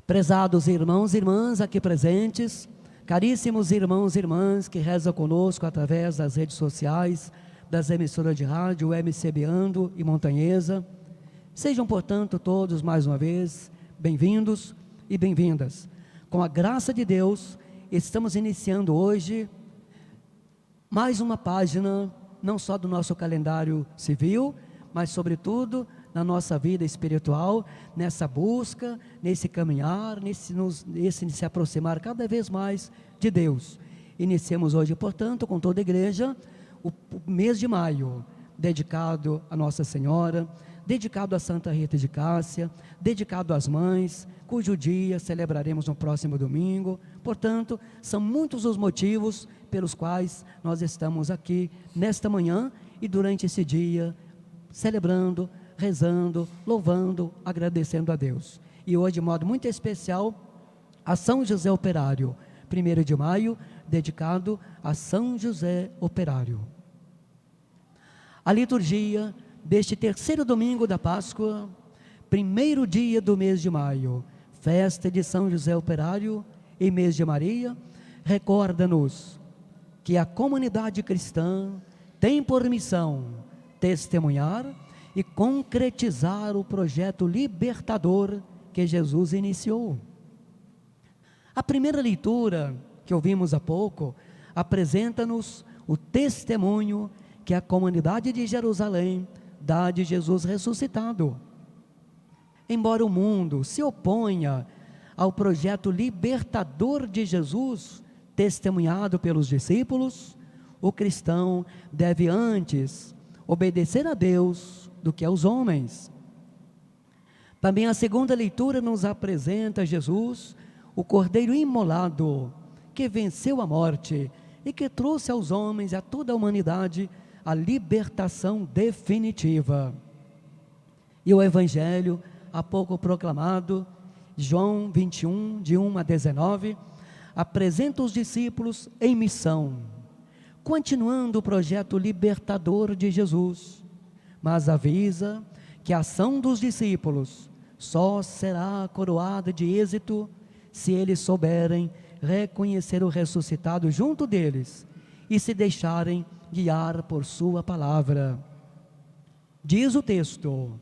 Prezados irmãos e irmãs aqui presentes, caríssimos irmãos e irmãs que rezam conosco através das redes sociais, das emissoras de rádio, MCBando e Montanhesa, sejam, portanto, todos mais uma vez bem-vindos e bem-vindas. Com a graça de Deus, estamos iniciando hoje mais uma página, não só do nosso calendário civil, mas sobretudo na nossa vida espiritual, nessa busca, nesse caminhar, nesse se aproximar cada vez mais de Deus. Iniciamos hoje, portanto, com toda a igreja, o mês de maio, dedicado a Nossa Senhora, dedicado a Santa Rita de Cássia, dedicado às mães, cujo dia celebraremos no próximo domingo. Portanto, são muitos os motivos pelos quais nós estamos aqui nesta manhã e durante esse dia, celebrando, rezando, louvando, agradecendo a Deus. E hoje, de modo muito especial, a São José Operário, 1º de maio, dedicado a São José Operário. A liturgia deste terceiro domingo da Páscoa, primeiro dia do mês de maio, festa de São José Operário e mês de Maria, recorda-nos que a comunidade cristã tem por missão testemunhar e concretizar o projeto libertador que Jesus iniciou. A primeira leitura que ouvimos há pouco apresenta-nos o testemunho que a comunidade de Jerusalém dá de Jesus ressuscitado. Embora o mundo se oponha ao projeto libertador de Jesus, testemunhado pelos discípulos, o cristão deve antes obedecer a Deus do que aos homens. Também a segunda leitura nos apresenta Jesus, o Cordeiro imolado, que venceu a morte e que trouxe aos homens e a toda a humanidade a libertação definitiva. E o Evangelho, há pouco proclamado, João 21, de 1 a 19, apresenta os discípulos em missão, continuando o projeto libertador de Jesus, mas avisa que a ação dos discípulos só será coroada de êxito se eles souberem reconhecer o ressuscitado junto deles e se deixarem guiar por sua palavra. Diz o texto: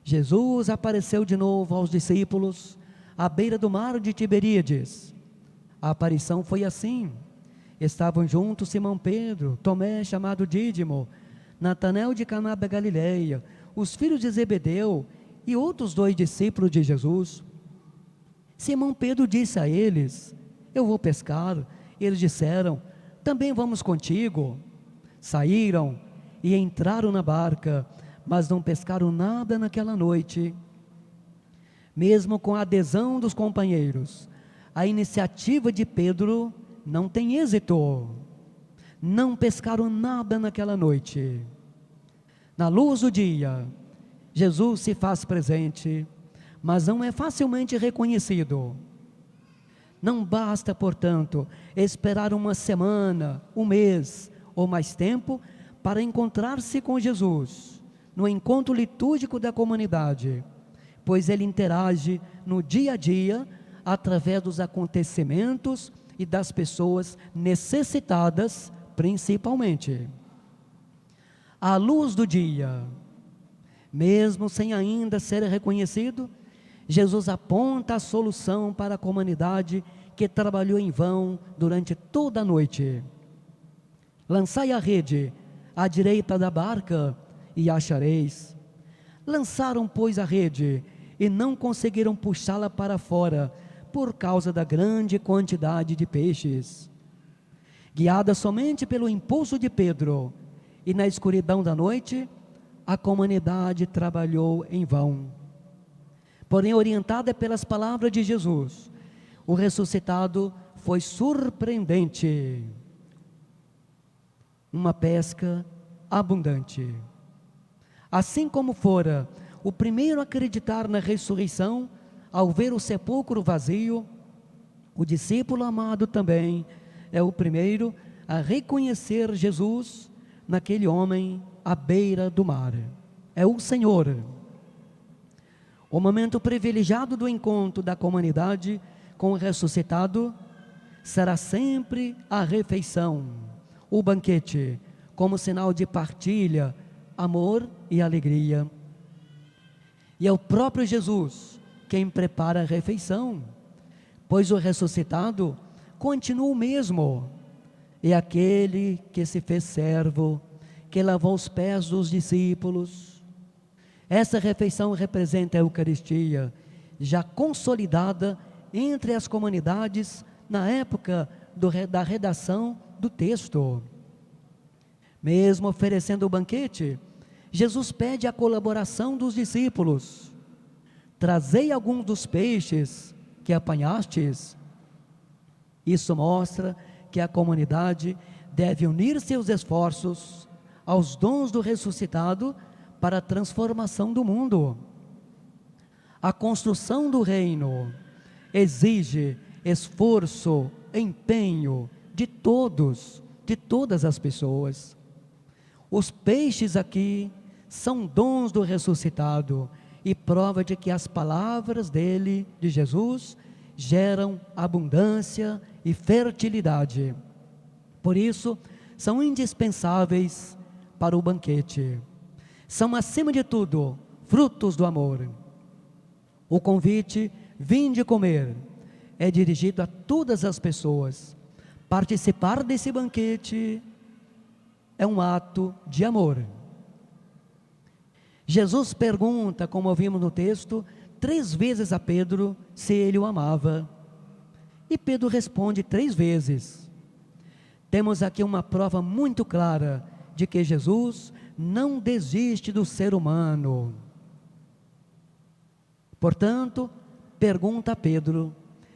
Jesus apareceu de novo aos discípulos à beira do mar de Tiberíades. A aparição foi assim: estavam juntos Simão Pedro, Tomé, chamado Dídimo, Natanael de Caná da Galileia, os filhos de Zebedeu e outros 2 discípulos de Jesus. Simão Pedro disse a eles: eu vou pescar. Eles disseram: também vamos contigo. Saíram e entraram na barca, mas não pescaram nada naquela noite. Mesmo com a adesão dos companheiros, a iniciativa de Pedro não tem êxito. Não pescaram nada naquela noite. Na luz do dia, Jesus se faz presente, mas não é facilmente reconhecido. Não basta, portanto, esperar uma semana, um mês ou mais tempo para encontrar-se com Jesus, no encontro litúrgico da comunidade, pois ele interage no dia a dia, através dos acontecimentos e das pessoas necessitadas, principalmente. À luz do dia, mesmo sem ainda ser reconhecido, Jesus aponta a solução para a comunidade que trabalhou em vão durante toda a noite. Lançai a rede à direita da barca e achareis. Lançaram, pois, a rede e não conseguiram puxá-la para fora por causa da grande quantidade de peixes. Guiada somente pelo impulso de Pedro e na escuridão da noite, a comunidade trabalhou em vão. Porém, orientada pelas palavras de Jesus, o ressuscitado foi surpreendente. Uma pesca abundante. Assim como fora o primeiro a acreditar na ressurreição, ao ver o sepulcro vazio, o discípulo amado também é o primeiro a reconhecer Jesus naquele homem à beira do mar. É o Senhor. O momento privilegiado do encontro da comunidade com o ressuscitado será sempre a refeição, o banquete, como sinal de partilha, amor e alegria. E é o próprio Jesus quem prepara a refeição, pois o ressuscitado continua o mesmo. É aquele que se fez servo, que lavou os pés dos discípulos. Essa refeição representa a Eucaristia, já consolidada entre as comunidades na época da redação do texto. Mesmo oferecendo o banquete, Jesus pede a colaboração dos discípulos. Trazei alguns dos peixes que apanhastes. Isso mostra que a comunidade deve unir seus esforços aos dons do ressuscitado para a transformação do mundo. A construção do reino exige esforço, empenho de todos, de todas as pessoas. Os peixes aqui são dons do ressuscitado e prova de que as palavras dele, de Jesus, geram abundância e fertilidade. Por isso, são indispensáveis para o banquete. São, acima de tudo, frutos do amor. O convite, vinde comer, é dirigido a todas as pessoas. Participar desse banquete é um ato de amor. Jesus pergunta, como ouvimos no texto, 3 vezes a Pedro se ele o amava. E Pedro responde 3 vezes. Temos aqui uma prova muito clara de que Jesus não desiste do ser humano. Portanto, pergunta a Pedro: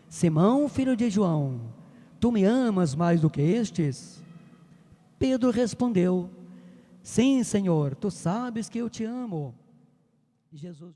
Simão, filho de João, tu me amas mais do que estes? Pedro respondeu: sim, Senhor, tu sabes que eu te amo. E Jesus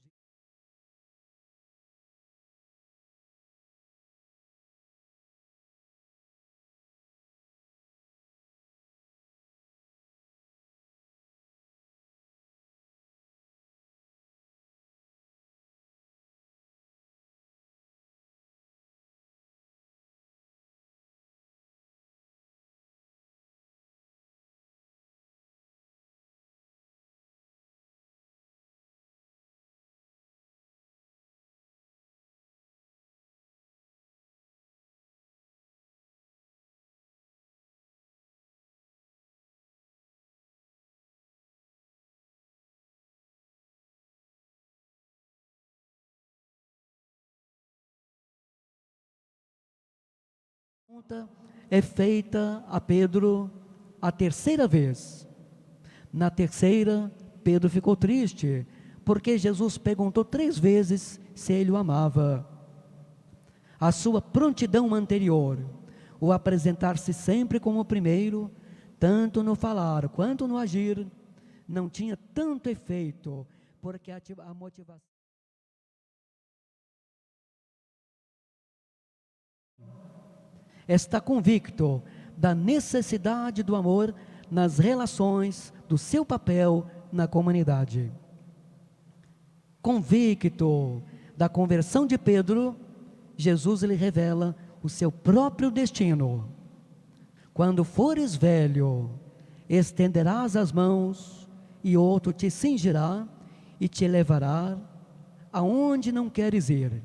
é feita a Pedro a 3ª vez. Na 3ª, Pedro ficou triste, porque Jesus perguntou 3 vezes se ele o amava. A sua prontidão anterior, o apresentar-se sempre como o primeiro, tanto no falar quanto no agir, não tinha tanto efeito, porque a motivação está convicto da necessidade do amor nas relações, do seu papel na comunidade. Convicto da conversão de Pedro, Jesus lhe revela o seu próprio destino. Quando fores velho, estenderás as mãos e outro te cingirá e te levará aonde não queres ir.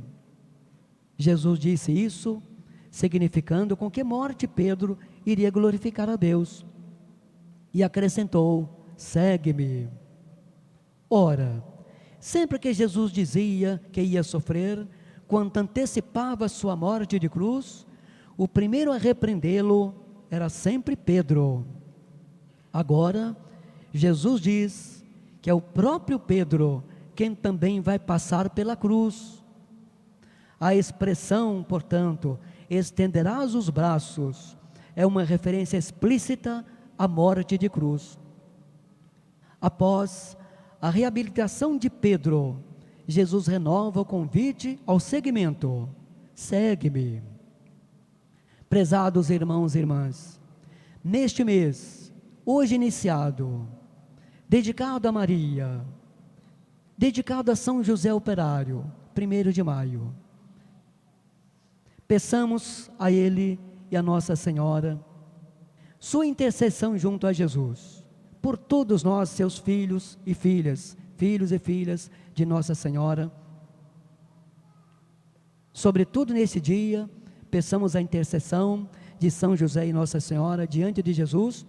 Jesus disse isso, significando com que morte Pedro iria glorificar a Deus. E acrescentou: segue-me. Ora, sempre que Jesus dizia que ia sofrer, quando antecipava sua morte de cruz, o primeiro a repreendê-lo era sempre Pedro. Agora, Jesus diz que é o próprio Pedro quem também vai passar pela cruz. A expressão, portanto, estenderás os braços, é uma referência explícita à morte de cruz. Após a reabilitação de Pedro, Jesus renova o convite ao seguimento: segue-me. Prezados irmãos e irmãs, neste mês, hoje iniciado, dedicado a Maria, dedicado a São José Operário, 1º de maio. Peçamos a ele e a Nossa Senhora sua intercessão junto a Jesus, por todos nós, seus filhos e filhas de Nossa Senhora. Sobretudo nesse dia, peçamos a intercessão de São José e Nossa Senhora diante de Jesus,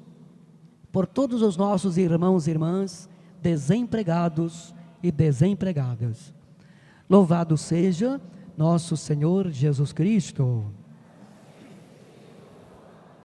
por todos os nossos irmãos e irmãs desempregados e desempregadas. Louvado seja nosso Senhor Jesus Cristo.